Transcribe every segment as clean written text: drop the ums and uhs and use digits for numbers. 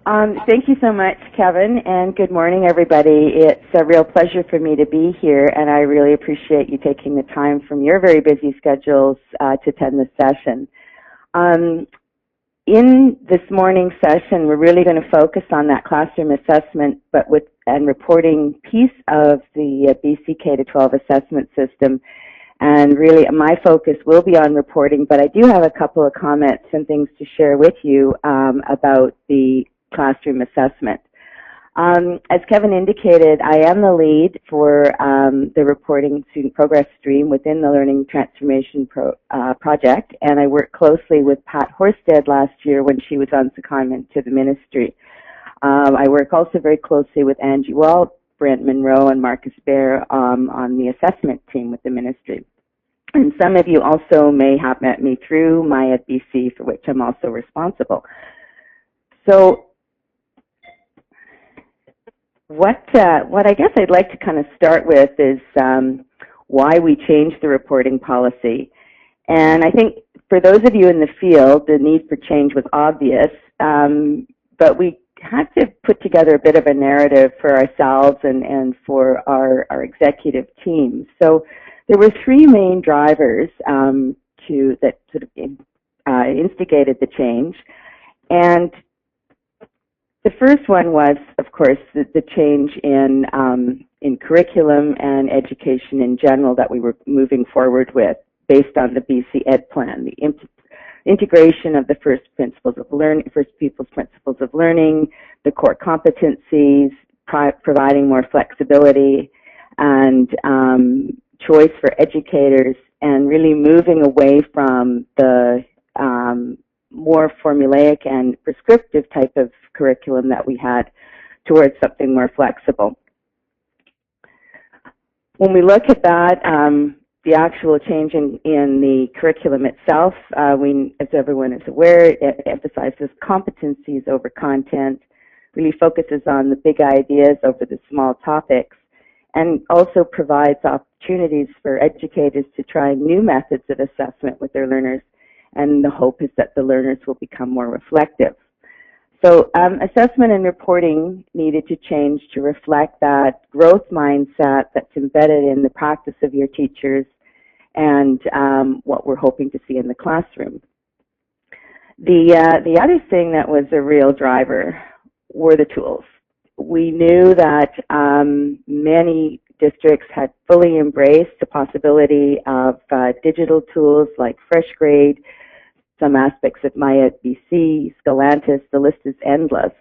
Thank you so much, Kevin, and good morning, everybody. It's a real pleasure for me to be here, and I really appreciate you taking the time from your very busy schedules to attend this session. In this morning's session, we're really going to focus on that classroom assessment and reporting piece of the BC K-12 assessment system. And really, my focus will be on reporting, but I do have a couple of comments and things to share with you about the classroom assessment. As Kevin indicated, I am the lead for the reporting student progress stream within the Learning Transformation Project, and I worked closely with Pat Horsted last year when she was on secondment to the ministry. I work also very closely with Angie Walt, Brent Monroe, and Marcus Bear on the assessment team with the ministry. And some of you also may have met me through MyEducation BC, for which I'm also responsible. So what I guess I'd like to kind of start with is why we changed the reporting policy. And I think for those of you in the field, the need for change was obvious, but we had to put together a bit of a narrative for ourselves and for our executive team. So there were three main drivers that sort of instigated the change. And the first one was, of course, the change in curriculum and education in general that we were moving forward with based on the BC Ed Plan, the integration of the first people's principles of learning, the core competencies, providing more flexibility and choice for educators, and really moving away from the more formulaic and prescriptive type of curriculum that we had towards something more flexible. When we look at that, the actual change in the curriculum itself, as everyone is aware, it emphasizes competencies over content, really focuses on the big ideas over the small topics, and also provides opportunities for educators to try new methods of assessment with their learners, and the hope is that the learners will become more reflective. So assessment and reporting needed to change to reflect that growth mindset that's embedded in the practice of your teachers and what we're hoping to see in the classroom. The other thing that was a real driver were the tools. We knew that many districts had fully embraced the possibility of digital tools like FreshGrade, some aspects of MyEducation BC, Stellantis, the list is endless.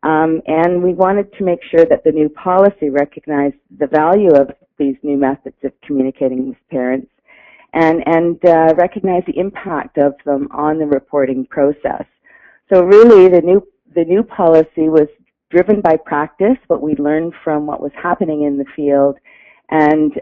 And we wanted to make sure that the new policy recognized the value of these new methods of communicating with parents and recognize the impact of them on the reporting process. So really the new policy was driven by practice, what we learned from what was happening in the field, and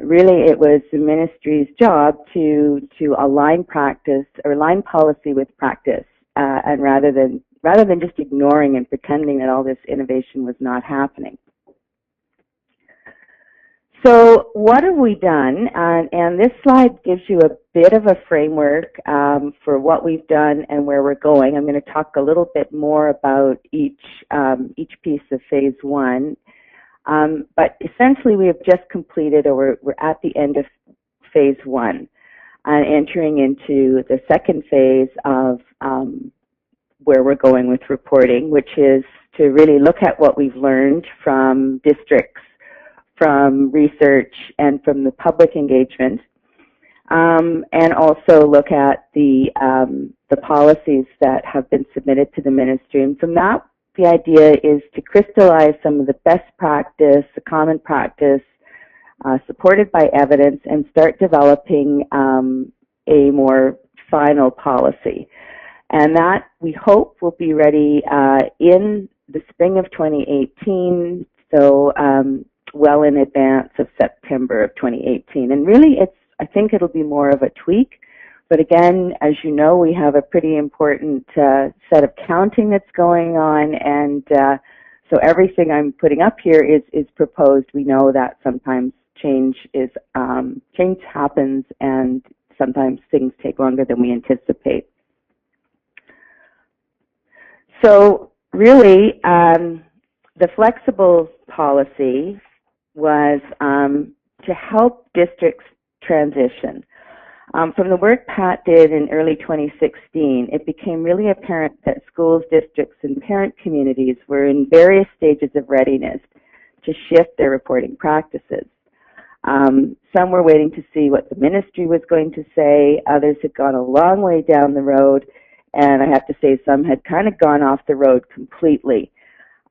really it was the ministry's job to align practice or align policy with practice, and rather than just ignoring and pretending that all this innovation was not happening. So what have we done? And this slide gives you a bit of a framework for what we've done and where we're going. I'm going to talk a little bit more about each piece of phase one. But essentially we have just completed, or we're at the end of phase one, entering into the second phase of where we're going with reporting, which is to really look at what we've learned from districts, from research, and from the public engagement, and also look at the policies that have been submitted to the ministry. And from that, the idea is to crystallize some of the best practice, the common practice, supported by evidence, and start developing a more final policy. And that, we hope, will be ready in the spring of 2018, so well in advance of September of 2018. And really, I think it'll be more of a tweak. But again, as you know, we have a pretty important set of counting that's going on, and so everything I'm putting up here is proposed. We know that sometimes change happens, and sometimes things take longer than we anticipate. So really, the flexible policy was to help districts transition. From the work Pat did in early 2016, it became really apparent that schools, districts, and parent communities were in various stages of readiness to shift their reporting practices. Some were waiting to see what the ministry was going to say. Others had gone a long way down the road, and I have to say some had kind of gone off the road completely.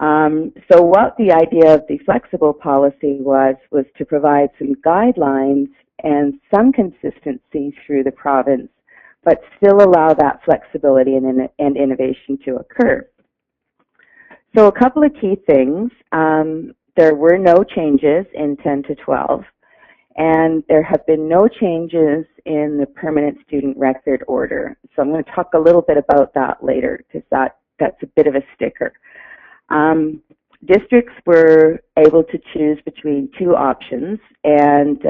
So what the idea of the flexible policy was to provide some guidelines and some consistency through the province, but still allow that flexibility and innovation to occur. So a couple of key things. There were no changes in 10 to 12, and there have been no changes in the permanent student record order. So I'm going to talk a little bit about that later, because that's a bit of a sticker. Districts were able to choose between two options, and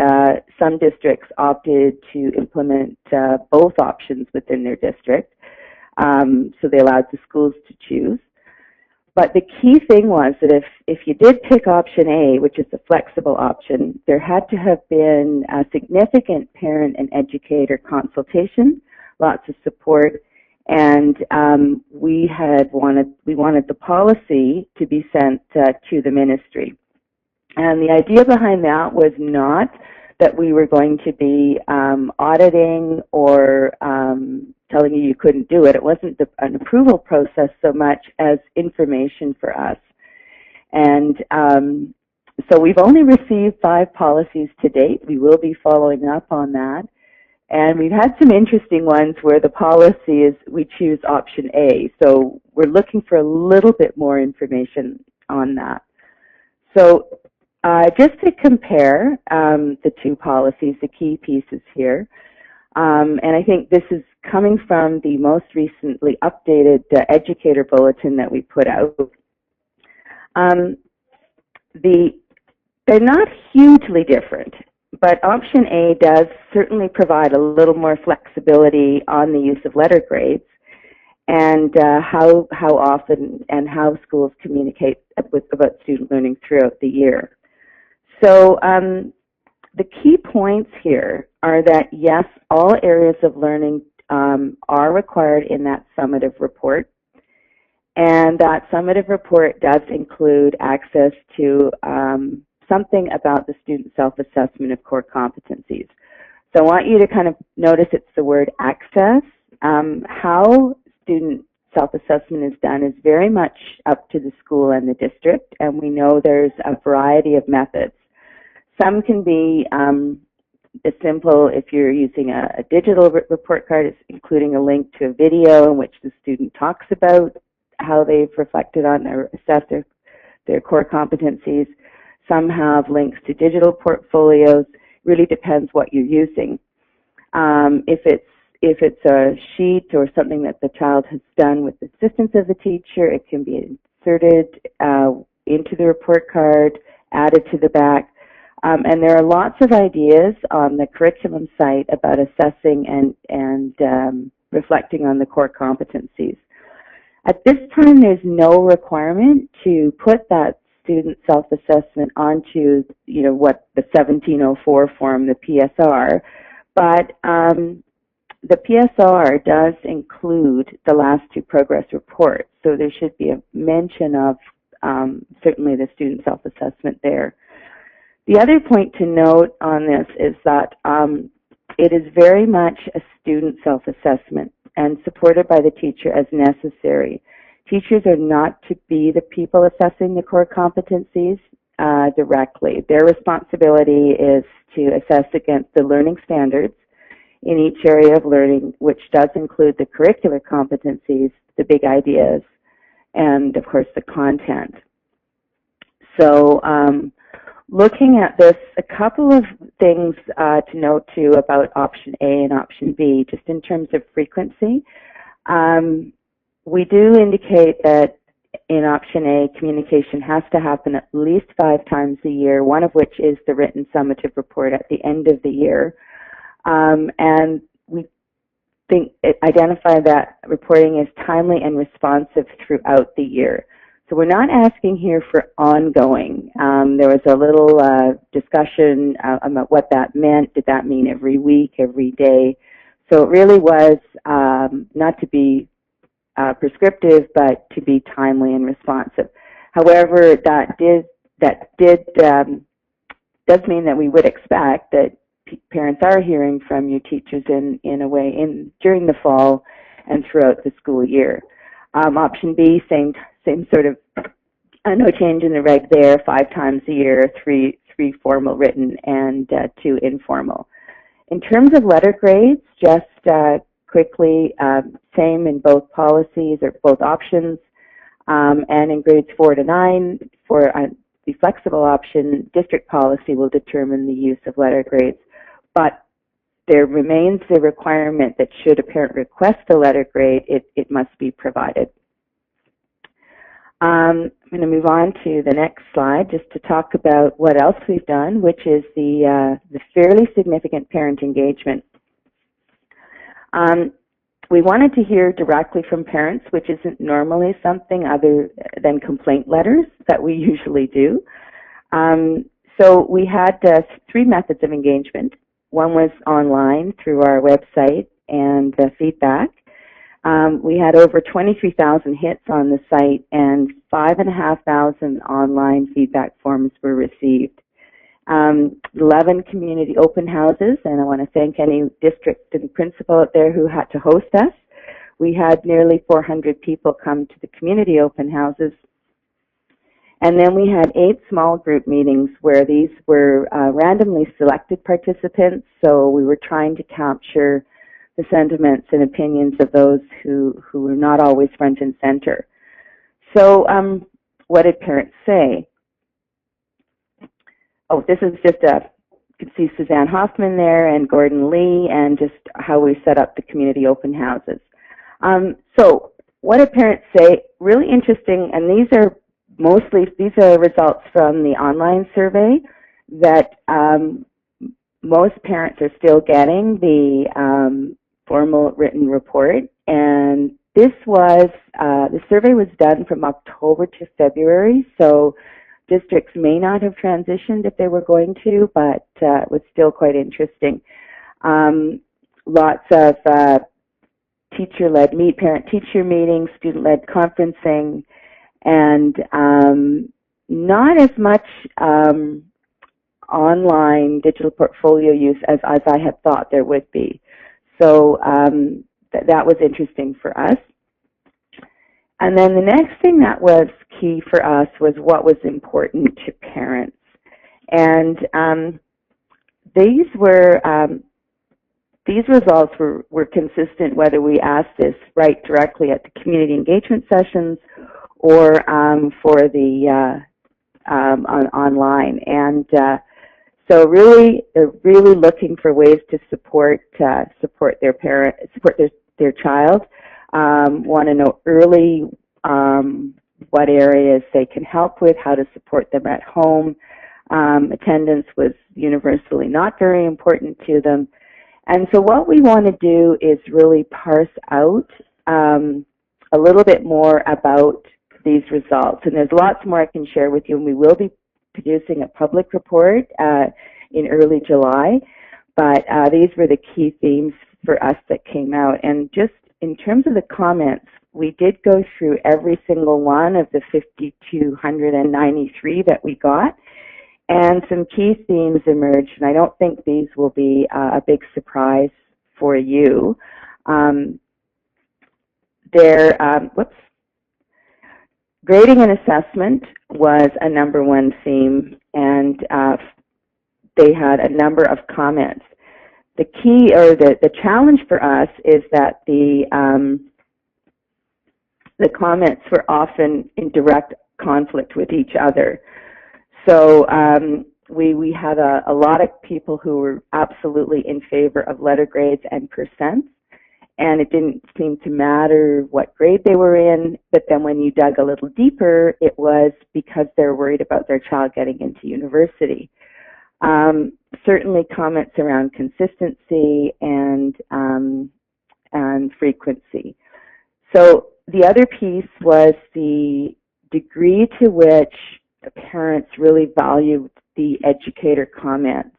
some districts opted to implement both options within their district. So they allowed the schools to choose. But the key thing was that if you did pick option A, which is the flexible option, there had to have been a significant parent and educator consultation, lots of support, and we wanted the policy to be sent to the ministry. And the idea behind that was not that we were going to be auditing or telling you couldn't do it. It wasn't an approval process so much as information for us. And so we've only received 5 policies to date. We will be following up on that. And we've had some interesting ones where the policy is we choose option A. So we're looking for a little bit more information on that. So just to compare the two policies, the key pieces here, and I think this is coming from the most recently updated educator bulletin that we put out. They're not hugely different, but option A does certainly provide a little more flexibility on the use of letter grades and how often and how schools communicate about student learning throughout the year. So the key points here are that, yes, all areas of learning are required in that summative report, and that summative report does include access to something about the student self-assessment of core competencies. So I want you to kind of notice it's the word access. How student self-assessment is done is very much up to the school and the district, and we know there's a variety of methods. Some can be as simple if you're using a digital report card, it's including a link to a video in which the student talks about how they've reflected on or assessed their core competencies. Some have links to digital portfolios. Really depends what you're using. If it's a sheet or something that the child has done with the assistance of the teacher, it can be inserted into the report card, added to the back. And there are lots of ideas on the curriculum site about assessing and reflecting on the core competencies. At this time, there's no requirement to put that student self-assessment onto, what the 1704 form, the PSR, but the PSR does include the last 2 progress reports, so there should be a mention of certainly the student self-assessment there. The other point to note on this is that it is very much a student self-assessment and supported by the teacher as necessary. Teachers are not to be the people assessing the core competencies directly. Their responsibility is to assess against the learning standards in each area of learning, which does include the curricular competencies, the big ideas, and of course the content. So looking at this, a couple of things to note too about option A and option B, just in terms of frequency. We do indicate that in option A, communication has to happen at least 5 times a year, one of which is the written summative report at the end of the year. And we identify that reporting is timely and responsive throughout the year. So we're not asking here for ongoing. There was a little discussion about what that meant. Did that mean every week, every day? So it really was not to be prescriptive, but to be timely and responsive. However, that does mean that we would expect that parents are hearing from your teachers in a way during the fall and throughout the school year. Option B, same sort of no change in the reg there, 5 times a year, three formal written and 2 informal. In terms of letter grades, just quickly, same in both policies or both options, and in grades 4 to 9 for the flexible option, district policy will determine the use of letter grades, but there remains the requirement that should a parent request a letter grade, it must be provided. I'm going to move on to the next slide just to talk about what else we've done, which is the fairly significant parent engagement. We wanted to hear directly from parents, which isn't normally something other than complaint letters that we usually do. So we had 3 methods of engagement. One was online through our website and feedback. We had over 23,000 hits on the site and 5,500 online feedback forms were received. 11 community open houses, and I want to thank any district and principal out there who had to host us. We had nearly 400 people come to the community open houses. And then we had 8 small group meetings where these were randomly selected participants, so we were trying to capture the sentiments and opinions of those who were not always front and center. So what did parents say? Oh, this is just you can see Suzanne Hoffman there and Gordon Lee and just how we set up the community open houses. So what did parents say? Really interesting, and these are results from the online survey that most parents are still getting the formal written report, and this was the survey was done from October to February, so districts may not have transitioned if they were going to, but it was still quite interesting. Lots of teacher-led parent-teacher meetings, student-led conferencing, and not as much online digital portfolio use as I had thought there would be. So that was interesting for us. And then the next thing that was key for us was what was important to parents. And these results were consistent whether we asked this right directly at the community engagement sessions or for the online. And so really, they're really looking for ways to support their child. Want to know early what areas they can help with, how to support them at home. Attendance was universally not very important to them. And so what we want to do is really parse out a little bit more about these results. And there's lots more I can share with you, and we will be producing a public report in early July. But these were the key themes for us that came out. And just in terms of the comments, we did go through every single one of the 5,293 that we got, and some key themes emerged, and I don't think these will be a big surprise for you. Grading and assessment was a #1 theme, and they had a number of comments. The key, or the challenge for us, is that the comments were often in direct conflict with each other. So we had a lot of people who were absolutely in favor of letter grades and percents, and it didn't seem to matter what grade they were in, but then when you dug a little deeper, it was because they're worried about their child getting into university. Certainly comments around consistency and frequency. So the other piece was the degree to which the parents really valued the educator comments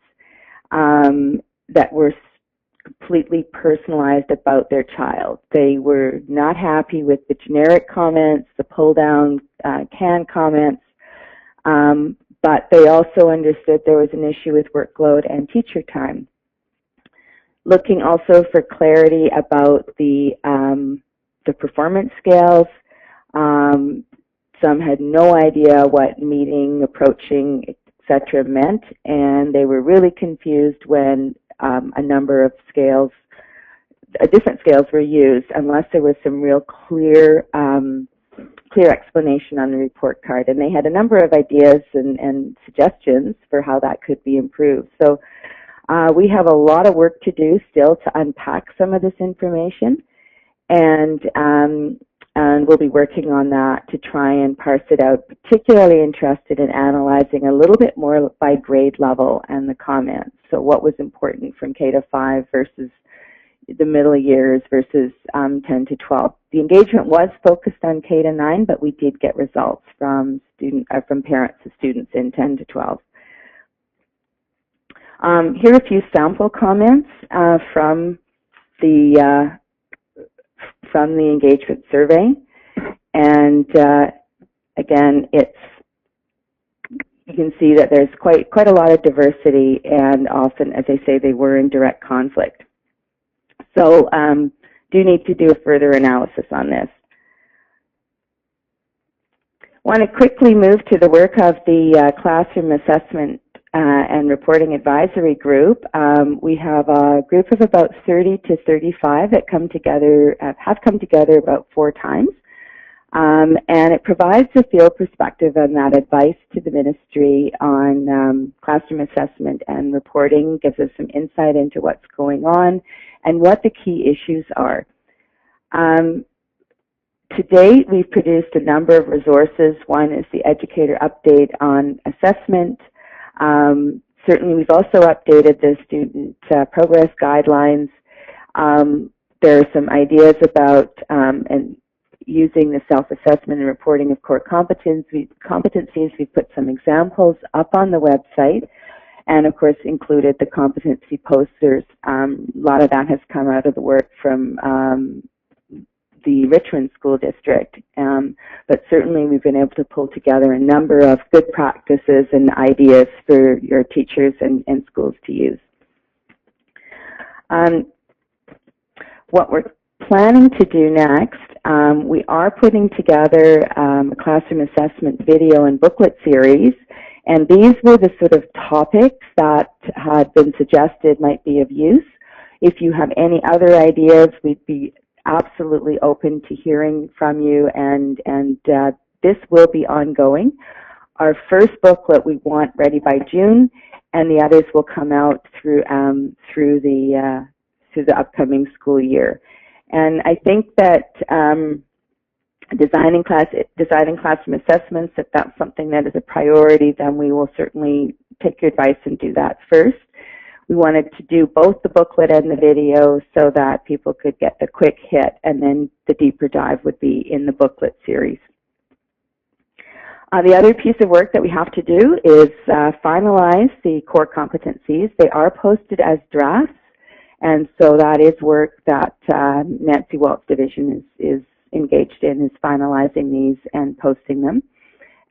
that were completely personalized about their child. They were not happy with the generic comments, the pull-down canned comments, but they also understood there was an issue with workload and teacher time. Looking also for clarity about the performance scales. Some had no idea what meeting, approaching, etc. meant, and they were really confused when a number of scales, different scales were used, unless there was some real clear explanation on the report card. And they had a number of ideas and suggestions for how that could be improved. So we have a lot of work to do still to unpack some of this information, and we'll be working on that to try and parse it out, particularly interested in analyzing a little bit more by grade level and the comments. So what was important from K to 5 versus the middle years versus 10 to 12. The engagement was focused on K to 9, but we did get results from parents of students in 10 to 12. Here are a few sample comments from the engagement survey, and again, you can see that there's quite a lot of diversity, and often, as I say, they were in direct conflict. So do need to do a further analysis on this. I want to quickly move to the work of the Classroom Assessment and Reporting Advisory Group. We have a group of about 30 to 35 that have come together about 4 times. And it provides a field perspective on that advice to the ministry on classroom assessment and reporting, gives us some insight into what's going on and what the key issues are. To date, we've produced a number of resources. One is the Educator Update on Assessment. Certainly, we've also updated the Student Progress Guidelines. There are some ideas about using the self-assessment and reporting of core competencies. We've put some examples up on the website, and of course included the competency posters. A lot of that has come out of the work from the Richmond School District, but certainly we've been able to pull together a number of good practices and ideas for your teachers and schools to use. What we're planning to do next, we are putting together a classroom assessment video and booklet series, and these were the sort of topics that had been suggested might be of use. If you have any other ideas, we'd be absolutely open to hearing from you, and this will be ongoing. Our first booklet we want ready by June, and the others will come out through the upcoming school year. And I think that designing classroom assessments, if that's something that is a priority, then we will certainly take your advice and do that first. We wanted to do both the booklet and the video so that people could get the quick hit, and then the deeper dive would be in the booklet series. The other piece of work that we have to do is finalize the core competencies. They are posted as drafts, and so that is work that Nancy Walt's division is engaged in, is finalizing these and posting them.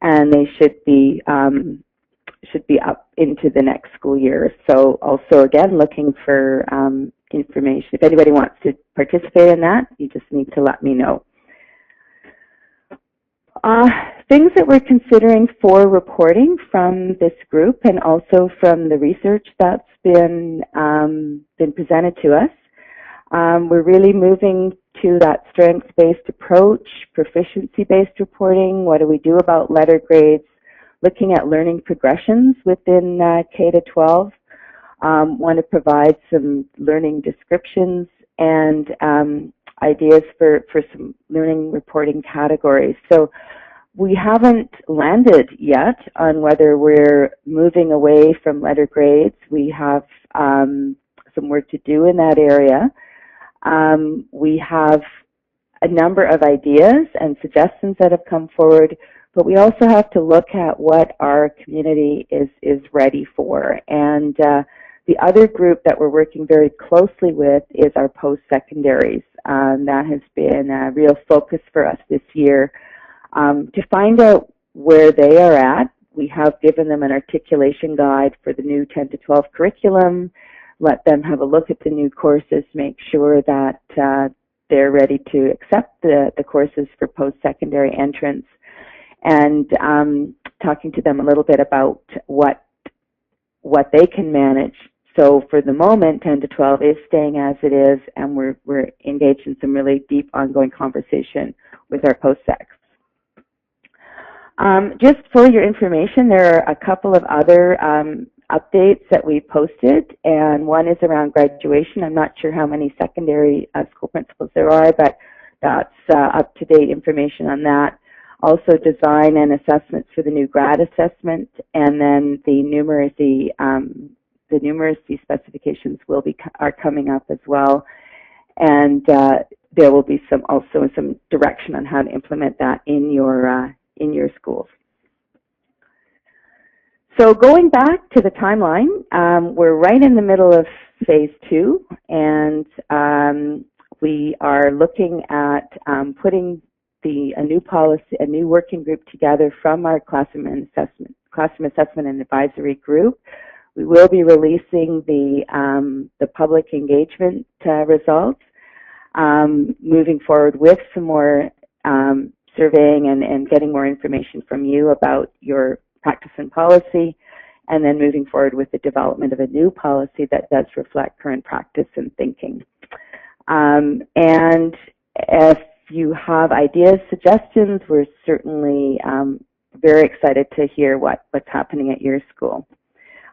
And they should be up into the next school year. So also, again, looking for information. If anybody wants to participate in that, you just need to let me know. Things that we're considering for reporting from this group and also from the research that's been presented to us. We're really moving to that strengths-based approach, proficiency-based reporting. What do we do about letter grades? Looking at learning progressions within K to 12. Want to provide some learning descriptions and ideas for some learning reporting categories. So we haven't landed yet on whether we're moving away from letter grades. We have some work to do in that area. We have a number of ideas and suggestions that have come forward. but we also have to look at what our community is ready for. And the other group that we're working very closely with is our post-secondaries. That has been a real focus for us this year. To find out where they are at, we have given them an articulation guide for the new 10 to 12 curriculum, let them have a look at the new courses, make sure that they're ready to accept the courses for post-secondary entrance, and talking to them a little bit about what they can manage. So for the moment, 10 to 12 is staying as it is, and we're engaged in some really deep ongoing conversation with our post-secs. Just for your information, there are a couple of other updates that we posted, and one is around graduation. I'm not sure how many secondary school principals there are, but that's up-to-date information on that. Also design and assessments for the new grad assessment, and then the numeracy specifications are coming up as well, and there will be also some direction on how to implement that in your schools. So going back to the timeline, we're right in the middle of phase 2, and we are looking at putting a new working group together from our classroom assessment and advisory group. We will be releasing the public engagement results, moving forward with some more surveying and getting more information from you about your practice and policy, and then moving forward with the development of a new policy that does reflect current practice and thinking. And if you have ideas, suggestions, we're certainly very excited to hear what's happening at your school.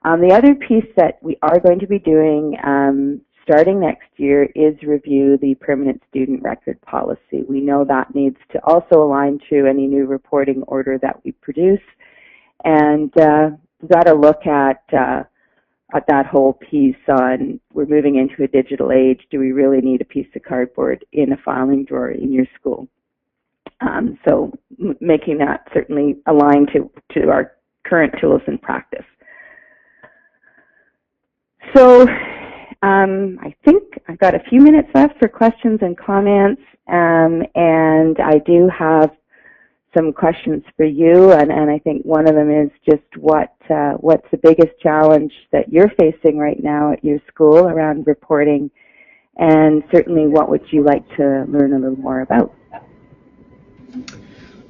The other piece that we are going to be doing starting next year is review the permanent student record policy. We know that needs to also align to any new reporting order that we produce, and we've got to look at that whole piece on, we're moving into a digital age. Do we really need a piece of cardboard in a filing drawer in your school? So making that certainly align to our current tools and practice. So I think I've got a few minutes left for questions and comments, and I do have some questions for you, and I think one of them is just what's the biggest challenge that you're facing right now at your school around reporting, and certainly what would you like to learn a little more about?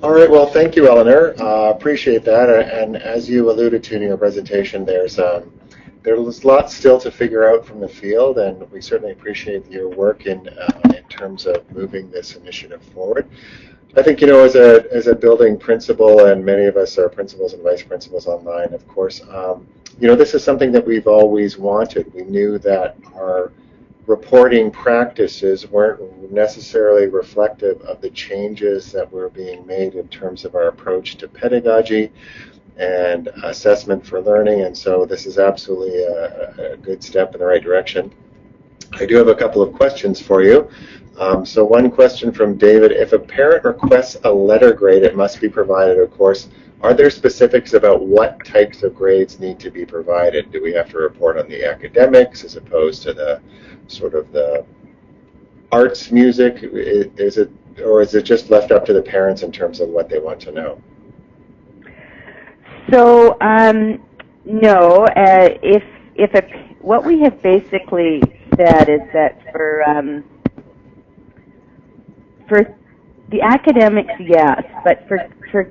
All right, well, thank you, Eleanor. Appreciate that, and as you alluded to in your presentation, there's lots still to figure out from the field, and we certainly appreciate your work in terms of moving this initiative forward. I think, as a building principal, and many of us are principals and vice principals online, of course, this is something that we've always wanted. We knew that our reporting practices weren't necessarily reflective of the changes that were being made in terms of our approach to pedagogy and assessment for learning, and so this is absolutely a good step in the right direction. I do have a couple of questions for you. So one question from David: if a parent requests a letter grade, it must be provided, of course. Are there specifics about what types of grades need to be provided? Do we have to report on the academics as opposed to the sort of the arts, music? Is it just left up to the parents in terms of what they want to know? So no. What we have basically said is that for the academics, yes, but for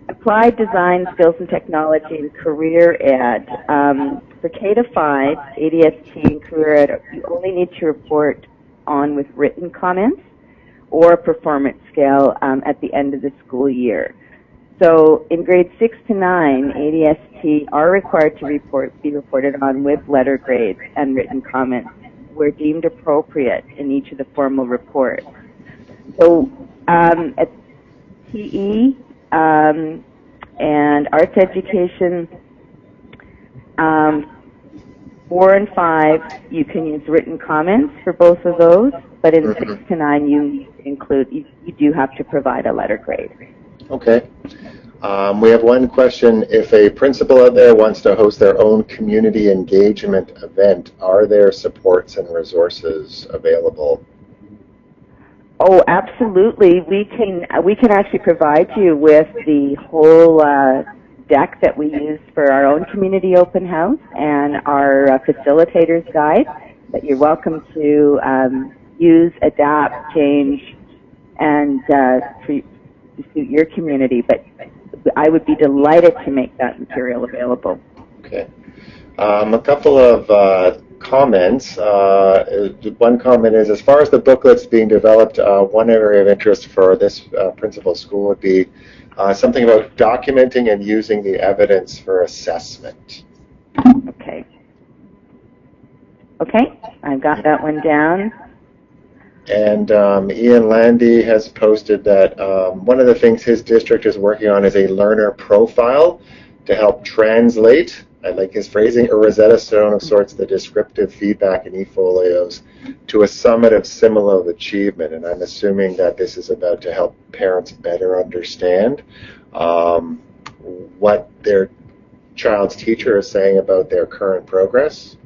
applied design, skills and technology, and career ed, for K to 5, ADST, and career ed, you only need to report on with written comments or performance scale at the end of the school year. So in grades 6 to 9, ADST are required to be reported on with letter grades and written comments where deemed appropriate in each of the formal reports. So at PE and arts education, 4 and 5, you can use written comments for both of those, but in 6 to 9, you do have to provide a letter grade. Okay. We have one question. If a principal out there wants to host their own community engagement event, are there supports and resources available? Oh, absolutely. We can actually provide you with the whole deck that we use for our own community open house and our facilitator's guide that you're welcome to use, adapt, change, and to suit your community. But I would be delighted to make that material available. Okay. A couple of comments. One comment is, as far as the booklets being developed, one area of interest for this principal school would be something about documenting and using the evidence for assessment. Okay. Okay, I've got that one down. And Ian Landy has posted that one of the things his district is working on is a learner profile to help translate, I like his phrasing, a Rosetta Stone of sorts, the descriptive feedback in e-folios to a summative symbol of achievement. And I'm assuming that this is about to help parents better understand what their child's teacher is saying about their current progress.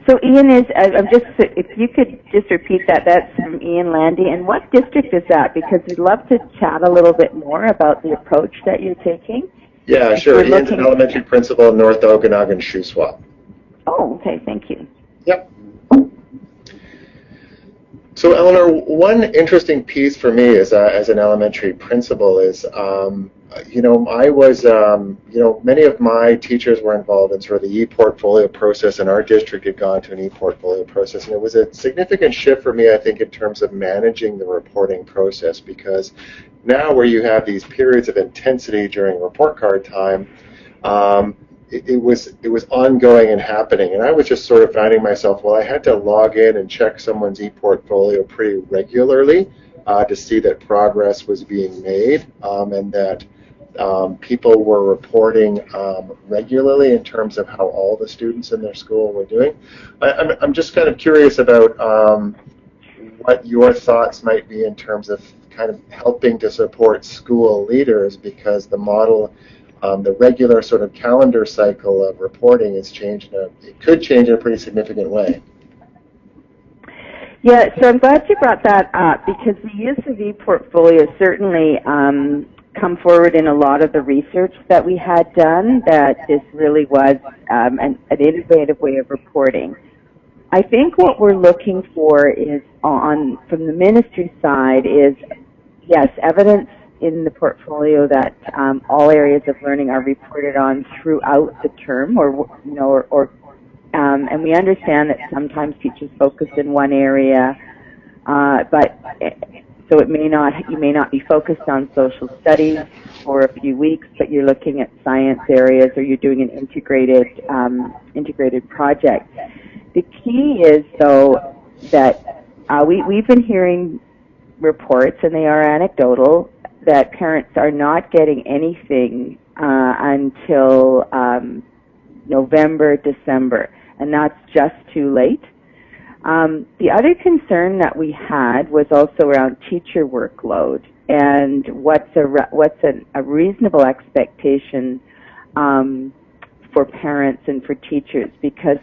So Ian if you could just repeat that, that's from Ian Landy. And what district is that? Because we'd love to chat a little bit more about the approach that you're taking. Yeah, sure. Ian's an elementary principal in North Okanagan, Shuswap. Oh, okay, thank you. Yep. So Eleanor, one interesting piece for me as an elementary principal is, I was, many of my teachers were involved in sort of the e-portfolio process, and our district had gone to an e-portfolio process, and it was a significant shift for me, I think, in terms of managing the reporting process, because now where you have these periods of intensity during report card time, it was ongoing and happening, and I was just sort of finding myself, well, I had to log in and check someone's e-portfolio pretty regularly to see that progress was being made, and that people were reporting regularly in terms of how all the students in their school were doing. I'm just kind of curious about what your thoughts might be in terms of kind of helping to support school leaders, because the model, the regular sort of calendar cycle of reporting is changed. It could change in a pretty significant way. Yeah, so I'm glad you brought that up, because the use of e-portfolio certainly come forward in a lot of the research that we had done, that this really was an innovative way of reporting. I think what we're looking for is, from the ministry side, is, yes, evidence in the portfolio that all areas of learning are reported on throughout the term, and we understand that sometimes teachers focus in one area, so you may not be focused on social studies for a few weeks, but you're looking at science areas, or you're doing an integrated project. The key is, though, that we've been hearing reports, and they are anecdotal, that parents are not getting anything until November, December, and that's just too late. The other concern that we had was also around teacher workload, and what's a reasonable expectation for parents and for teachers, because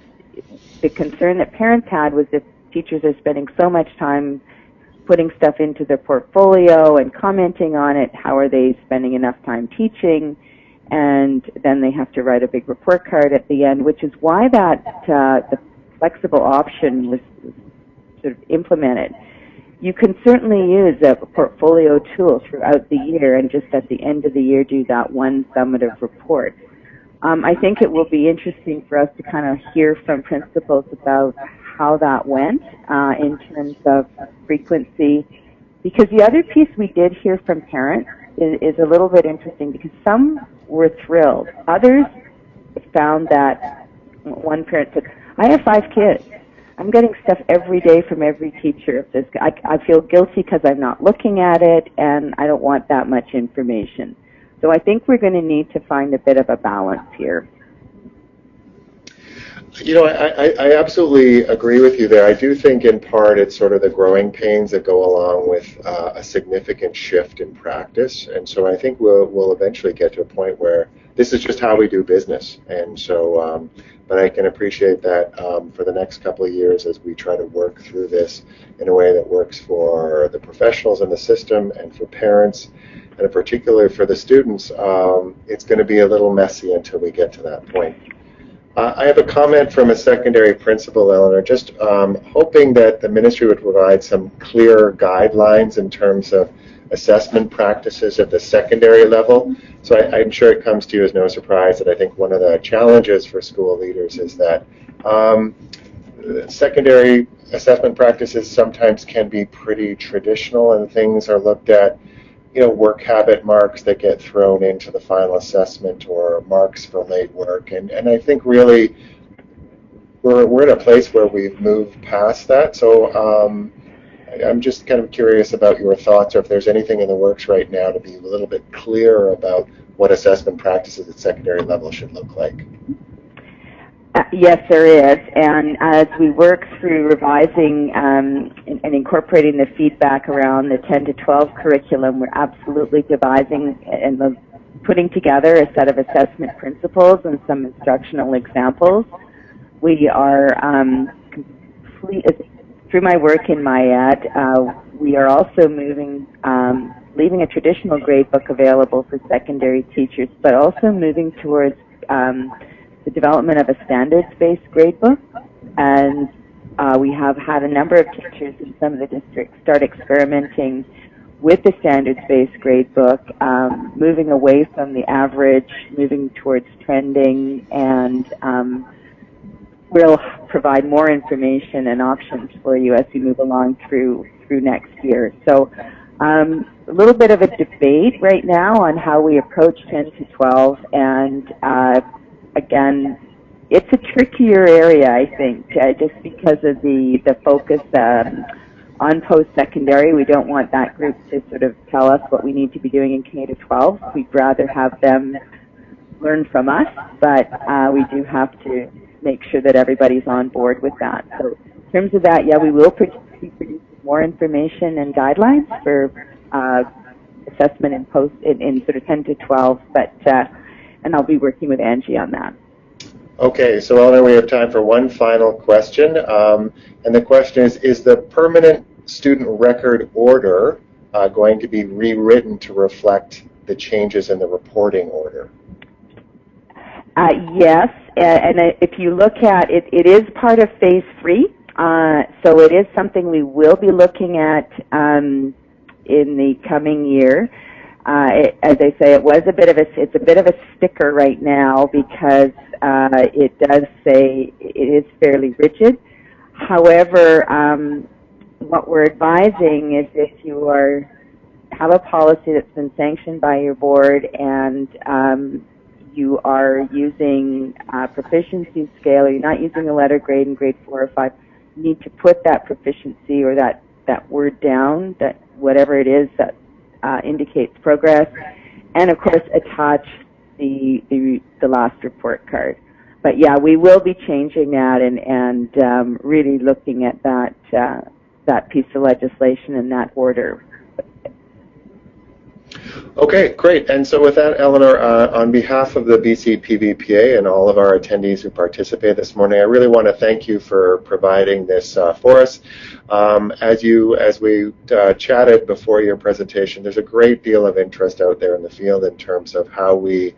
the concern that parents had was if teachers are spending so much time putting stuff into their portfolio and commenting on it, how are they spending enough time teaching? And then they have to write a big report card at the end, which is why that the flexible option was sort of implemented. You can certainly use a portfolio tool throughout the year, and just at the end of the year do that one summative report. I think it will be interesting for us to kind of hear from principals about how that went in terms of frequency, because the other piece we did hear from parents is a little bit interesting, because some were thrilled. Others found that, one parent said, I have 5 kids. I'm getting stuff every day from every teacher. I feel guilty because I'm not looking at it, and I don't want that much information. So I think we're going to need to find a bit of a balance here. You know, I absolutely agree with you there. I do think in part it's sort of the growing pains that go along with a significant shift in practice. And so I think we'll eventually get to a point where this is just how we do business. And so, but I can appreciate that for the next couple of years as we try to work through this in a way that works for the professionals in the system and for parents, and in particular for the students. It's going to be a little messy until we get to that point. I have a comment from a secondary principal, Eleanor, just hoping that the ministry would provide some clear guidelines in terms of assessment practices at the secondary level. So I'm sure it comes to you as no surprise that I think one of the challenges for school leaders is that secondary assessment practices sometimes can be pretty traditional, and things are looked at, you know, work habit marks that get thrown into the final assessment or marks for late work. And I think really we're in a place where we've moved past that. So I'm just kind of curious about your thoughts, or if there's anything in the works right now to be a little bit clearer about what assessment practices at secondary level should look like. Yes, there is, and as we work through revising and incorporating the feedback around the 10 to 12 curriculum, we're absolutely devising and putting together a set of assessment principles and some instructional examples. We are, through my work in MyEd, we are also moving, leaving a traditional gradebook available for secondary teachers, but also moving towards the development of a standards-based gradebook, and we have had a number of teachers in some of the districts start experimenting with the standards-based gradebook, moving away from the average, moving towards trending, and we'll provide more information and options for you as we move along through next year. So a little bit of a debate right now on how we approach 10 to 12, and again, it's a trickier area, I think, just because of the focus on post-secondary. We don't want that group to sort of tell us what we need to be doing in K to 12. We'd rather have them learn from us, but we do have to make sure that everybody's on board with that. So in terms of that, yeah, we will be producing more information and guidelines for assessment in sort of 10 to 12, but and I'll be working with Angie on that. Okay, so Eleanor, we have time for one final question. And the question is the permanent student record order going to be rewritten to reflect the changes in the reporting order? Yes, and if you look at it, it is part of Phase 3, so it is something we will be looking at in the coming year. As I say, it's a bit of a sticker right now because it does say it is fairly rigid. However, what we're advising is if you have a policy that's been sanctioned by your board and you are using Proficiency Scale, or you're not using a letter grade in grade 4 or 5, you need to put that proficiency or that word down, that whatever it is that indicates progress, and of course attach the last report card. But yeah, we will be changing that and really looking at that piece of legislation in that order. Okay, great. And so with that, Eleanor, on behalf of the BC PVPA and all of our attendees who participated this morning, I really want to thank you for providing this for us. As we chatted before your presentation, there's a great deal of interest out there in the field in terms of how we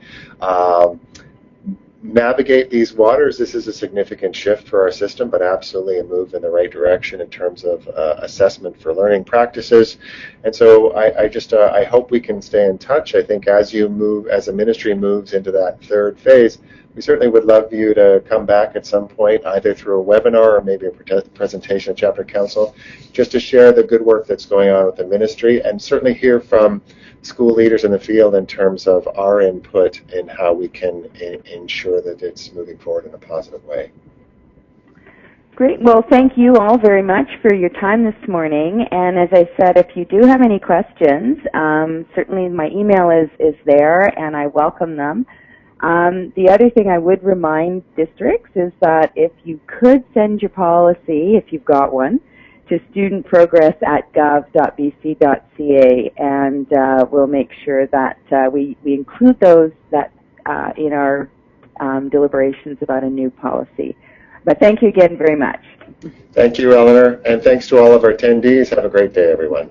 navigate these waters. This is a significant shift for our system, but absolutely a move in the right direction in terms of assessment for learning practices. And so I hope we can stay in touch. I think as the ministry moves into that third phase, we certainly would love you to come back at some point, either through a webinar or maybe a presentation at Chapter Council, just to share the good work that's going on with the ministry, and certainly hear from school leaders in the field in terms of our input in how we can ensure that it's moving forward in a positive way. Great. Well, thank you all very much for your time this morning. And as I said, if you do have any questions, certainly my email is there, and I welcome them. The other thing I would remind districts is that if you could send your policy, if you've got one, to studentprogress@gov.bc.ca, and we'll make sure that we include those in our deliberations about a new policy. But thank you again very much. Thank you, Eleanor, and thanks to all of our attendees. Have a great day, everyone.